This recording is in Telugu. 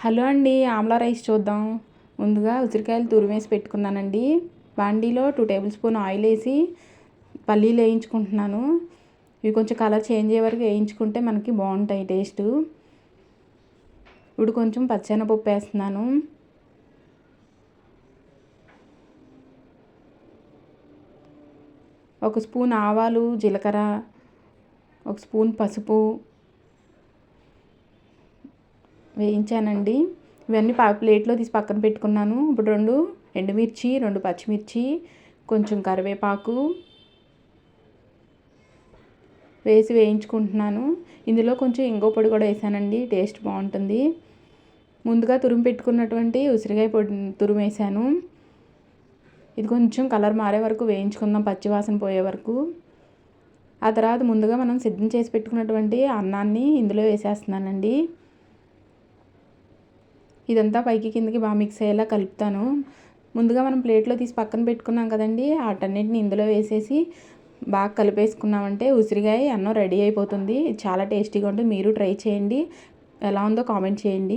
హలో అండి, ఆమ్లా రైస్ చూద్దాం. ముందుగా ఉసిరికాయలు తురిమేసి పెట్టుకున్నానండి. బాండీలో 2 టేబుల్ స్పూన్ ఆయిల్ వేసి పల్లీలు వేయించుకుంటున్నాను. ఇవి కొంచెం కలర్ చేంజ్ అయ్యే వరకు వేయించుకుంటే మనకి బాగుంటాయి టేస్ట్. ఇప్పుడు కొంచెం పచ్చెనపప్పు వేస్తున్నాను. ఒక స్పూన్ ఆవాలు, జీలకర్ర, ఒక స్పూన్ పసుపు వేయించానండి. ఇవన్నీ ప్లేట్లో తీసి పక్కన పెట్టుకున్నాను. ఇప్పుడు 2 ఎండుమిర్చి, 2 పచ్చిమిర్చి, కొంచెం కరివేపాకు వేసి వేయించుకుంటున్నాను. ఇందులో కొంచెం ఇంగువ పొడి కూడా వేసానండి, టేస్ట్ బాగుంటుంది. ముందుగా తురిమి పెట్టుకున్నటువంటి ఉసిరికాయ పొడి తురిమేసాను. ఇది కొంచెం కలర్ మారే వరకు వేయించుకుందాం, పచ్చివాసన పోయే వరకు. ఆ తర్వాత ముందుగా మనం సిద్ధం చేసి పెట్టుకున్నటువంటి అన్నాన్ని ఇందులో వేసేస్తున్నానండి. ఇదంతా పైకి కిందకి బాగా మిక్స్ అయ్యేలా కలుపుతాను. ముందుగా మనం ప్లేట్లో తీసి పక్కన పెట్టుకున్నాం కదండి, వాటన్నిటిని ఇందులో వేసేసి బాగా కలిపేసుకున్నామంటే ఉసిరికాయ అన్నం రెడీ అయిపోతుంది. చాలా టేస్టీగా ఉంటుంది. మీరు ట్రై చేయండి. ఎలా ఉందో కామెంట్ చేయండి.